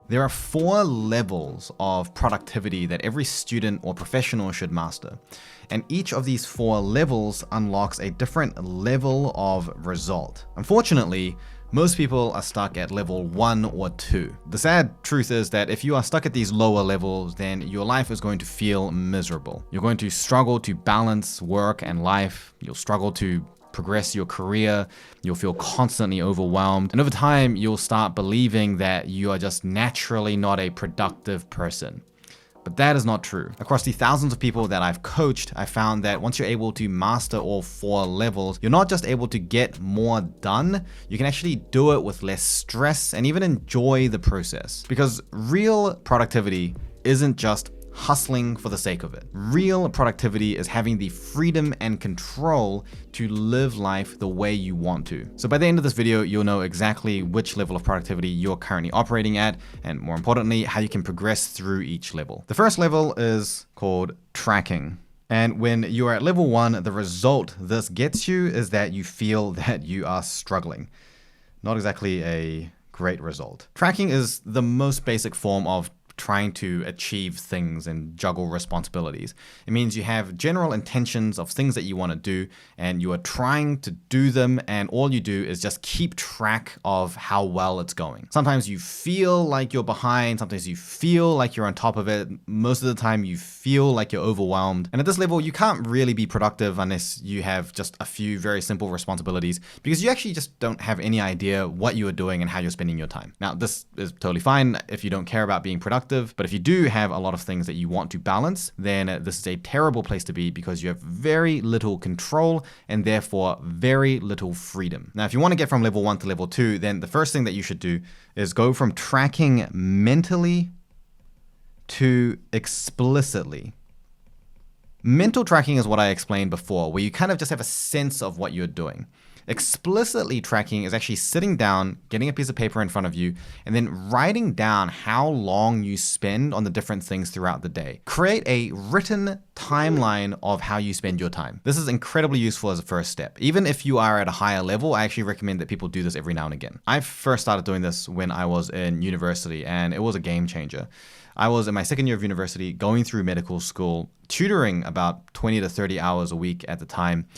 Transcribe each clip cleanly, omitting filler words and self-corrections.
There are 4 levels of productivity that every student or professional should master. And each of these 4 levels unlocks a different level of result. Unfortunately, most people are stuck at level 1 or 2. The sad truth is that if you are stuck at these lower levels, then your life is going to feel miserable. You're going to struggle to balance work and life. You'll struggle to progress your career, you'll feel constantly overwhelmed, and over time you'll start believing that you are just naturally not a productive person. But that is not true. Across the thousands of people that I've coached, I found that once you're able to master all 4 levels, you're not just able to get more done, you can actually do it with less stress and even enjoy the process. Because real productivity isn't just hustling for the sake of it. Real productivity is having the freedom and control to live life the way you want to. So by the end of this video, you'll know exactly which level of productivity you're currently operating at, and more importantly, how you can progress through each level. The first level is called tracking. And when you're at level 1, the result this gets you is that you feel that you are struggling. Not exactly a great result. Tracking is the most basic form of trying to achieve things and juggle responsibilities. It means you have general intentions of things that you want to do and you are trying to do them, and all you do is just keep track of how well it's going. Sometimes you feel like you're behind, sometimes you feel like you're on top of it. Most of the time you feel like you're overwhelmed. And at this level, you can't really be productive unless you have just a few very simple responsibilities, because you actually just don't have any idea what you are doing and how you're spending your time. Now, this is totally fine if you don't care about being productive. But if you do have a lot of things that you want to balance, then this is a terrible place to be, because you have very little control and therefore very little freedom. Now, if you want to get from level 1 to level 2, then the first thing that you should do is go from tracking mentally to explicitly. Mental tracking is what I explained before, where you kind of just have a sense of what you're doing. Explicitly tracking is actually sitting down, getting a piece of paper in front of you, and then writing down how long you spend on the different things throughout the day. Create a written timeline of how you spend your time. This is incredibly useful as a first step. Even if you are at a higher level, I actually recommend that people do this every now and again. I first started doing this when I was in university, and it was a game changer. I was in my second year of university, going through medical school, tutoring about 20 to 30 hours a week at the time,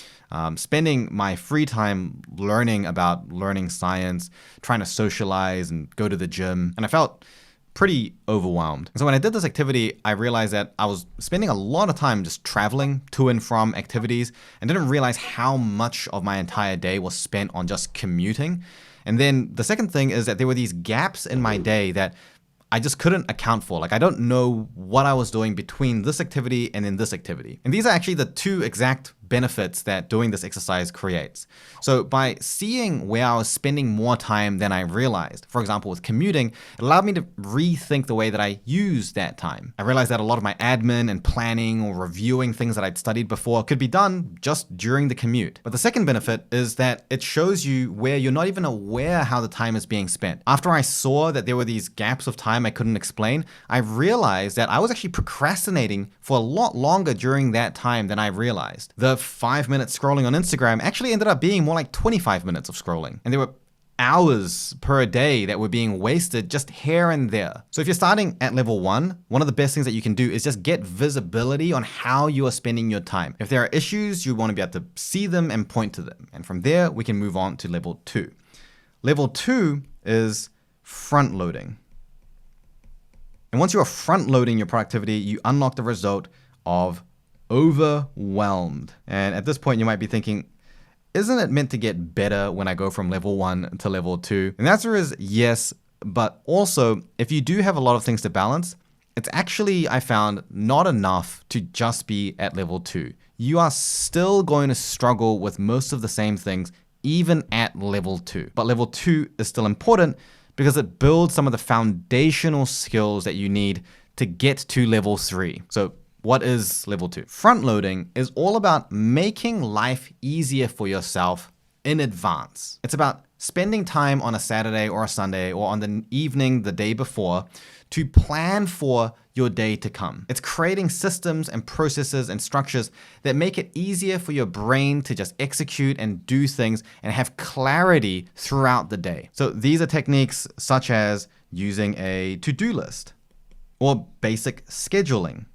spending my free time learning about learning science, trying to socialize and go to the gym. And I felt pretty overwhelmed. So when I did this activity, I realized that I was spending a lot of time just traveling to and from activities and didn't realize how much of my entire day was spent on just commuting. And then the second thing is that there were these gaps in my day that I just couldn't account for. Like, I don't know what I was doing between this activity and then this activity. And these are actually the 2 exact benefits that doing this exercise creates. So by seeing where I was spending more time than I realized, for example, with commuting, it allowed me to rethink the way that I use that time. I realized that a lot of my admin and planning or reviewing things that I'd studied before could be done just during the commute. But the second benefit is that it shows you where you're not even aware how the time is being spent. After I saw that there were these gaps of time I couldn't explain, I realized that I was actually procrastinating for a lot longer during that time than I realized. The 5 minutes scrolling on Instagram actually ended up being more like 25 minutes of scrolling. And there were hours per day that were being wasted just here and there. So if you're starting at level 1, one of the best things that you can do is just get visibility on how you are spending your time. If there are issues, you want to be able to see them and point to them. And from there, we can move on to level 2. Level 2 is front loading. And once you are front loading your productivity, you unlock the result of overwhelmed. And at this point, you might be thinking, isn't it meant to get better when I go from level 1 to level 2? And the answer is yes, but also if you do have a lot of things to balance, it's actually, I found, not enough to just be at level 2. You are still going to struggle with most of the same things, even at level 2. But level 2 is still important because it builds some of the foundational skills that you need to get to level 3. So what is level 2? Front loading is all about making life easier for yourself in advance. It's about spending time on a Saturday or a Sunday or on the evening the day before to plan for your day to come. It's creating systems and processes and structures that make it easier for your brain to just execute and do things and have clarity throughout the day. So these are techniques such as using a to-do list or basic scheduling.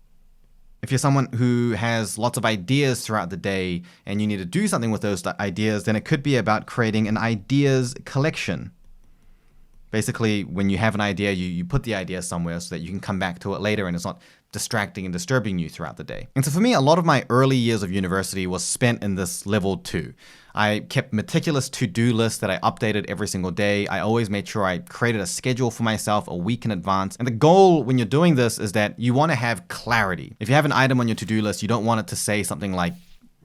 If you're someone who has lots of ideas throughout the day and you need to do something with those ideas, then it could be about creating an ideas collection. Basically, when you have an idea, you put the idea somewhere so that you can come back to it later and it's not distracting and disturbing you throughout the day. And so for me, a lot of my early years of university was spent in this level 2. I kept meticulous to-do lists that I updated every single day. I always made sure I created a schedule for myself a week in advance. And the goal when you're doing this is that you want to have clarity. If you have an item on your to-do list, you don't want it to say something like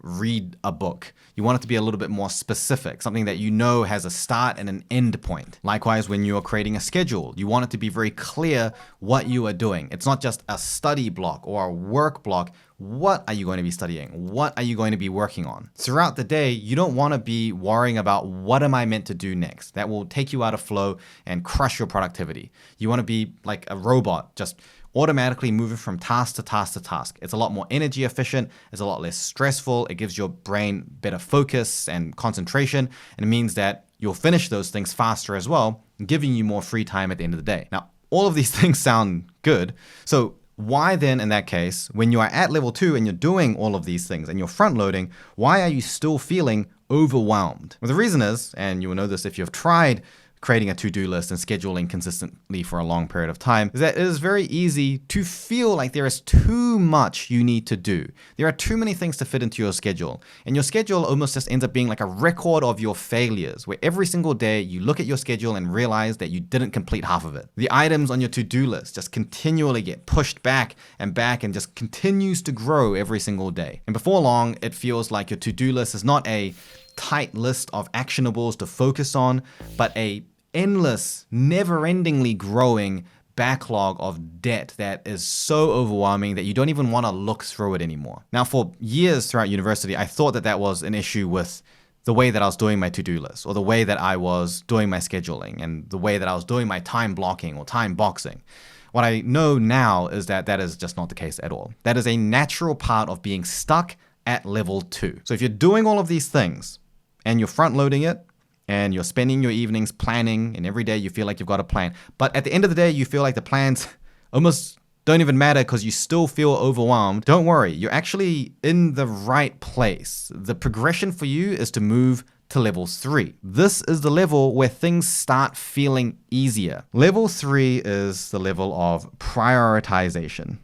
read a book. You want it to be a little bit more specific, something that you know has a start and an end point. Likewise, when you're creating a schedule, you want it to be very clear what you are doing. It's not just a study block or a work block. What are you going to be studying? What are you going to be working on? Throughout the day, you don't want to be worrying about what am I meant to do next. That will take you out of flow and crush your productivity. You want to be like a robot, just automatically moving from task to task to task. It's a lot more energy efficient. It's a lot less stressful. It gives your brain better focus and concentration. And it means that you'll finish those things faster as well, giving you more free time at the end of the day. Now, all of these things sound good. So why then, in that case, when you are at level 2 and you're doing all of these things and you're front loading, why are you still feeling overwhelmed? Well, the reason is, and you will know this if you've tried creating a to-do list and scheduling consistently for a long period of time, is that it is very easy to feel like there is too much you need to do. There are too many things to fit into your schedule. And your schedule almost just ends up being like a record of your failures, where every single day you look at your schedule and realize that you didn't complete half of it. The items on your to-do list just continually get pushed back and just continues to grow every single day. And before long, it feels like your to-do list is not a tight list of actionables to focus on, but a endless, never-endingly growing backlog of debt that is so overwhelming that you don't even want to look through it anymore. Now, for years throughout university, I thought that was an issue with the way that I was doing my to-do list, or the way that I was doing my scheduling, and the way that I was doing my time blocking or time boxing. What I know now is that is just not the case at all. That is a natural part of being stuck at level 2. So if you're doing all of these things and you're front loading it, and you're spending your evenings planning, and every day you feel like you've got a plan, but at the end of the day, you feel like the plans almost don't even matter because you still feel overwhelmed, don't worry. You're actually in the right place. The progression for you is to move to level 3. This is the level where things start feeling easier. Level 3 is the level of prioritization.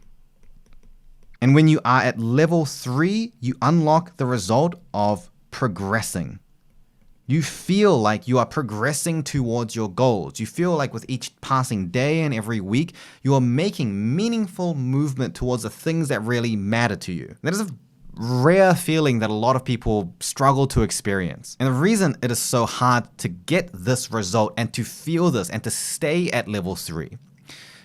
And when you are at level 3, you unlock the result of progressing. You feel like you are progressing towards your goals. You feel like with each passing day and every week, you are making meaningful movement towards the things that really matter to you. That is a rare feeling that a lot of people struggle to experience. And the reason it is so hard to get this result and to feel this and to stay at level 3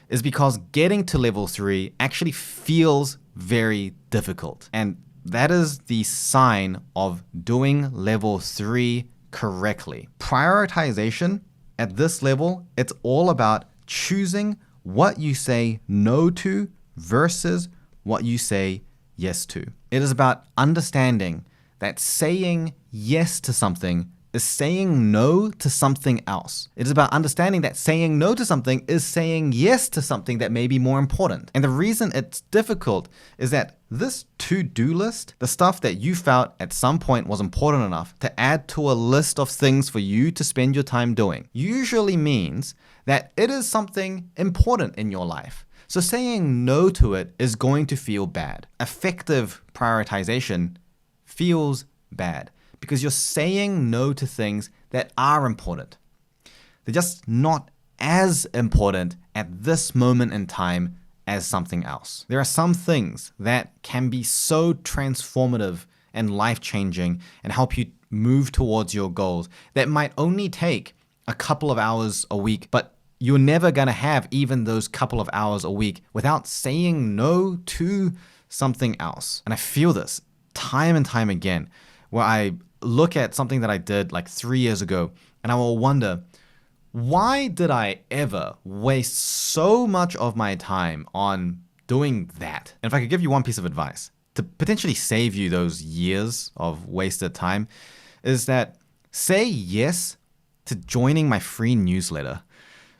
is because getting to level 3 actually feels very difficult. And that is the sign of doing level 3 correctly. Prioritization at this level, it's all about choosing what you say no to versus what you say yes to. It is about understanding that saying yes to something is saying no to something else. It is about understanding that saying no to something is saying yes to something that may be more important. And the reason it's difficult is that this to-do list, the stuff that you felt at some point was important enough to add to a list of things for you to spend your time doing, usually means that it is something important in your life. So saying no to it is going to feel bad. Effective prioritization feels bad because you're saying no to things that are important. They're just not as important at this moment in time as something else. There are some things that can be so transformative and life-changing and help you move towards your goals that might only take a couple of hours a week, but you're never going to have even those couple of hours a week without saying no to something else. And I feel this time and time again, where I look at something that I did like 3 years ago and I will wonder, why did I ever waste so much of my time on doing that? And if I could give you one piece of advice to potentially save you those years of wasted time, is that say yes to joining my free newsletter.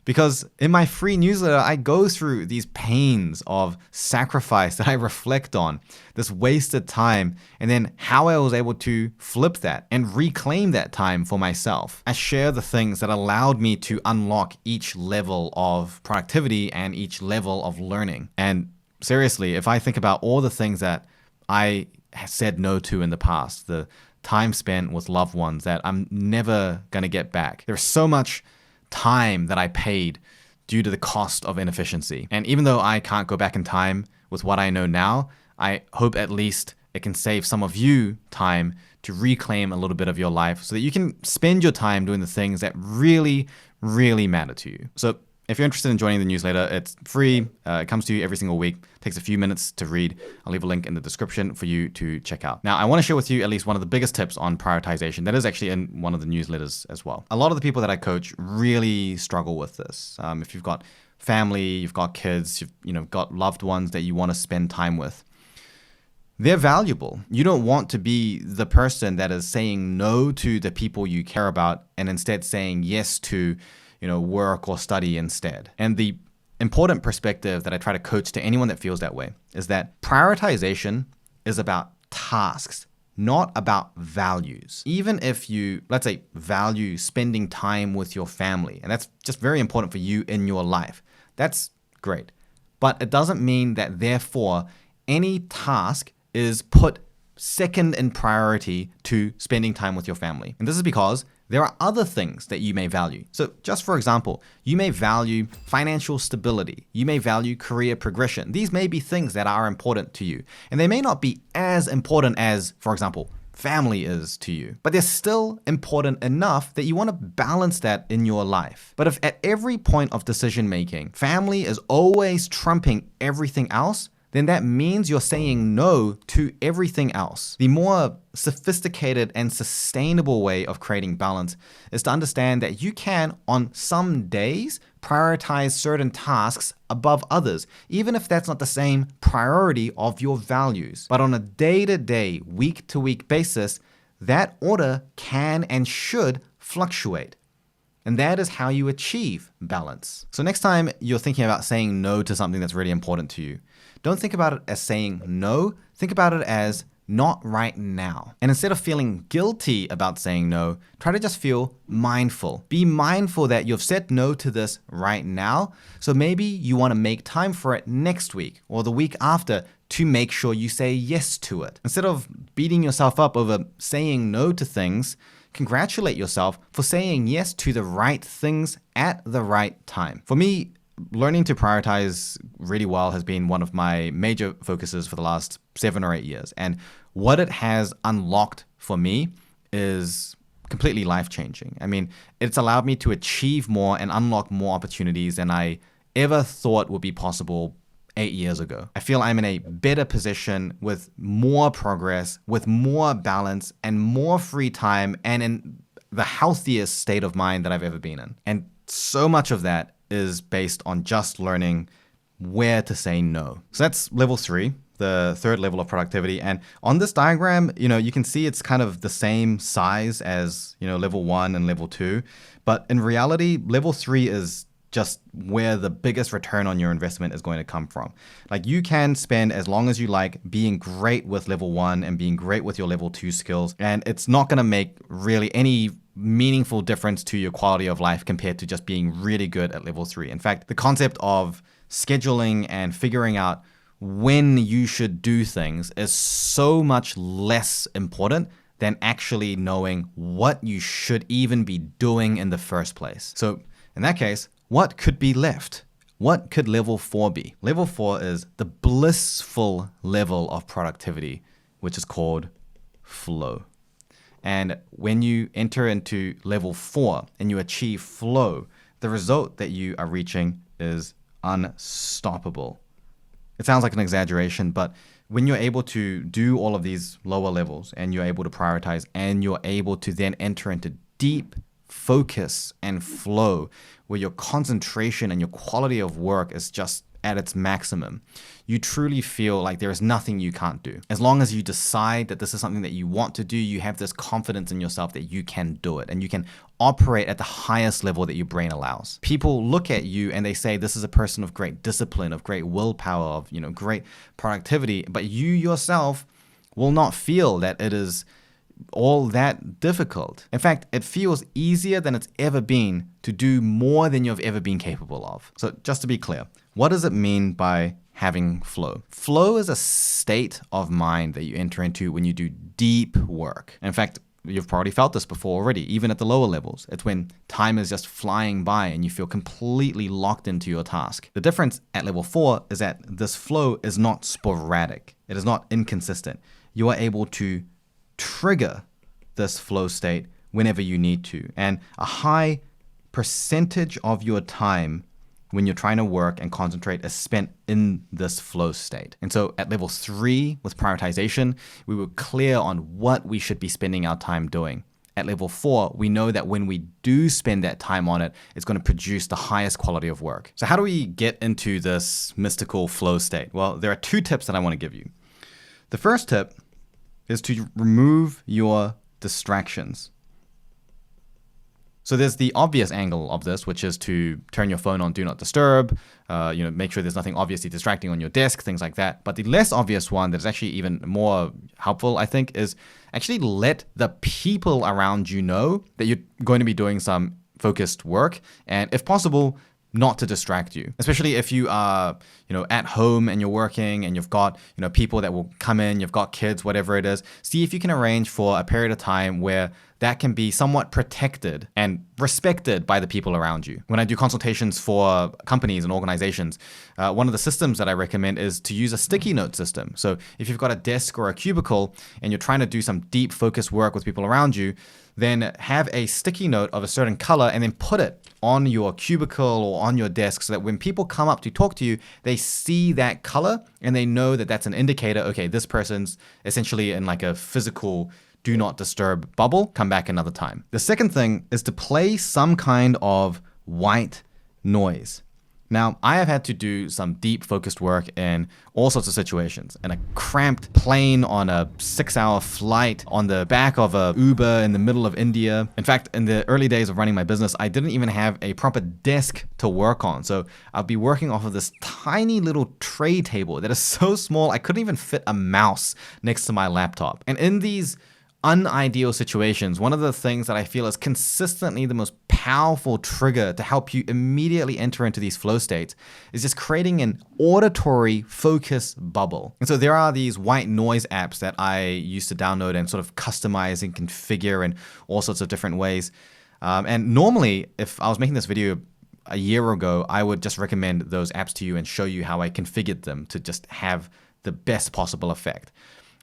Because in my free newsletter, I go through these pains of sacrifice that I reflect on, this wasted time, and then how I was able to flip that and reclaim that time for myself. I share the things that allowed me to unlock each level of productivity and each level of learning. And seriously, if I think about all the things that I said no to in the past, the time spent with loved ones that I'm never going to get back, there's so much time that I paid due to the cost of inefficiency. And even though I can't go back in time with what I know now, I hope at least it can save some of you time to reclaim a little bit of your life so that you can spend your time doing the things that really, really matter to you. So if you're interested in joining the newsletter, it's free. It comes to you every single week. It takes a few minutes to read. I'll leave a link in the description for you to check out. Now, I want to share with you at least one of the biggest tips on prioritization. That is actually in one of the newsletters as well. A lot of the people that I coach really struggle with this. If you've got family, you've got kids, you've got loved ones that you want to spend time with, they're valuable. You don't want to be the person that is saying no to the people you care about and instead saying yes to work or study instead. And the important perspective that I try to coach to anyone that feels that way is that prioritization is about tasks, not about values. Even if you, let's say, value spending time with your family, and that's just very important for you in your life, that's great. But it doesn't mean that therefore any task is put second in priority to spending time with your family. And this is because there are other things that you may value. So just for example, you may value financial stability. You may value career progression. These may be things that are important to you. And they may not be as important as, for example, family is to you. But they're still important enough that you want to balance that in your life. But if at every point of decision making, family is always trumping everything else, then that means you're saying no to everything else. The more sophisticated and sustainable way of creating balance is to understand that you can, on some days, prioritize certain tasks above others, even if that's not the same priority of your values. But on a day-to-day, week-to-week basis, that order can and should fluctuate. And that is how you achieve balance. So next time you're thinking about saying no to something that's really important to you, don't think about it as saying no, think about it as not right now. And instead of feeling guilty about saying no, try to just feel mindful. Be mindful that you've said no to this right now. So maybe you want to make time for it next week or the week after to make sure you say yes to it. Instead of beating yourself up over saying no to things, congratulate yourself for saying yes to the right things at the right time. For me, learning to prioritize really well has been one of my major focuses for the last 7 or 8 years. And what it has unlocked for me is completely life-changing. I mean, it's allowed me to achieve more and unlock more opportunities than I ever thought would be possible 8 years ago. I feel I'm in a better position with more progress, with more balance and more free time, and in the healthiest state of mind that I've ever been in. And so much of that is based on just learning where to say no. So that's level 3, the third level of productivity. And on this diagram, you can see it's kind of the same size as, level 1 and level 2. But in reality, level 3 is just where the biggest return on your investment is going to come from. Like, you can spend as long as you like being great with level 1 and being great with your level 2 skills, and it's not going to make really any meaningful difference to your quality of life compared to just being really good at level 3. In fact, the concept of scheduling and figuring out when you should do things is so much less important than actually knowing what you should even be doing in the first place. So in that case, what could be left? What could level 4 be? Level 4 is the blissful level of productivity, which is called flow. And when you enter into level 4 and you achieve flow, the result that you are reaching is unstoppable. It sounds like an exaggeration, but when you're able to do all of these lower levels and you're able to prioritize and you're able to then enter into deep focus and flow where your concentration and your quality of work is just at its maximum, you truly feel like there is nothing you can't do. As long as you decide that this is something that you want to do, you have this confidence in yourself that you can do it and you can operate at the highest level that your brain allows. People look at you and they say, this is a person of great discipline, of great willpower, of, great productivity, but you yourself will not feel that it is all that difficult. In fact, it feels easier than it's ever been to do more than you've ever been capable of. So just to be clear, what does it mean by having flow? Flow is a state of mind that you enter into when you do deep work. In fact, you've probably felt this before already, even at the lower levels. It's when time is just flying by and you feel completely locked into your task. The difference at level 4 is that this flow is not sporadic. It is not inconsistent. You are able to trigger this flow state whenever you need to. And a high percentage of your time when you're trying to work and concentrate is spent in this flow state. And so at level 3 with prioritization, we were clear on what we should be spending our time doing. At level 4, we know that when we do spend that time on it, it's going to produce the highest quality of work. So how do we get into this mystical flow state? Well, there are 2 tips that I want to give you. The first tip is to remove your distractions. So there's the obvious angle of this, which is to turn your phone on Do Not Disturb, make sure there's nothing obviously distracting on your desk, things like that. But the less obvious one that is actually even more helpful, I think, is actually let the people around you know that you're going to be doing some focused work, and if possible, not to distract you, especially if you are, at home and you're working and you've got, people that will come in, you've got kids, whatever it is. See if you can arrange for a period of time where that can be somewhat protected and respected by the people around you. When I do consultations for companies and organizations, one of the systems that I recommend is to use a sticky note system. So if you've got a desk or a cubicle and you're trying to do some deep focus work with people around you, then have a sticky note of a certain color and then put it on your cubicle or on your desk so that when people come up to talk to you, they see that color and they know that that's an indicator, okay, this person's essentially in like a physical do not disturb bubble, come back another time. The second thing is to play some kind of white noise. Now, I have had to do some deep focused work in all sorts of situations. In a cramped plane on a 6-hour flight, on the back of a Uber in the middle of India. In fact, in the early days of running my business, I didn't even have a proper desk to work on. So I'll be working off of this tiny little tray table that is so small, I couldn't even fit a mouse next to my laptop. And in these unideal situations, one of the things that I feel is consistently the most powerful trigger to help you immediately enter into these flow states is just creating an auditory focus bubble. And so there are these white noise apps that I used to download and sort of customize and configure in all sorts of different ways. And normally, if I was making this video a year ago, I would just recommend those apps to you and show you how I configured them to just have the best possible effect.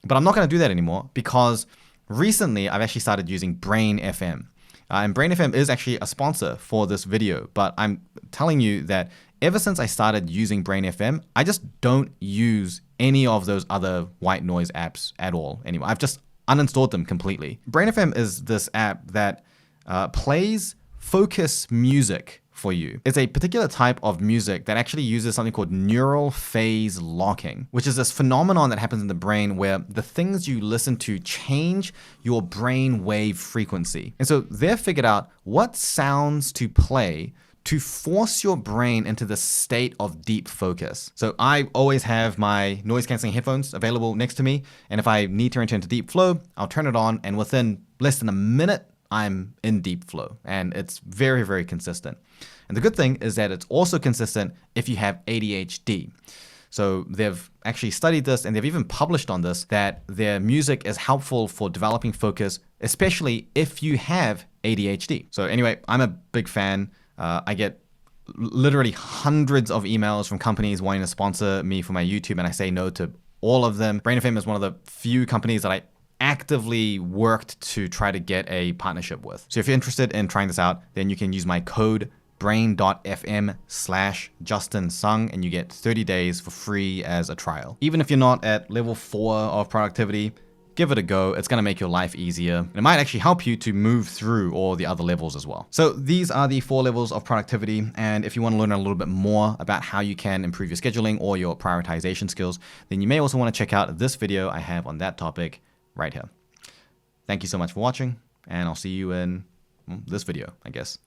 But I'm not going to do that anymore because recently, I've actually started using Brain FM. And Brain FM is actually a sponsor for this video, but I'm telling you that ever since I started using Brain FM, I just don't use any of those other white noise apps at all anymore. I've just uninstalled them completely. Brain FM is this app that plays focus music for you. It's a particular type of music that actually uses something called neural phase locking, which is this phenomenon that happens in the brain where the things you listen to change your brain wave frequency. And so they've figured out what sounds to play to force your brain into the state of deep focus. So I always have my noise canceling headphones available next to me. And if I need to enter into deep flow, I'll turn it on. And within less than a minute, I'm in deep flow. And it's very, very consistent. And the good thing is that it's also consistent if you have ADHD. So they've actually studied this and they've even published on this that their music is helpful for developing focus, especially if you have ADHD. So anyway, I'm a big fan. I get literally hundreds of emails from companies wanting to sponsor me for my YouTube, and I say no to all of them. Brain FM is one of the few companies that I actively worked to try to get a partnership with. So if you're interested in trying this out, then you can use my code brain.fm/Justin Sung and you get 30 days for free as a trial. Even if you're not at level 4 of productivity, Give it a go. It's going to make your life easier. It might actually help you to move through all the other levels as well. So these are the 4 levels of productivity. And if you want to learn a little bit more about how you can improve your scheduling or your prioritization skills, then you may also want to check out this video I have on that topic right here. Thank you so much for watching, and I'll see you in this video, I guess.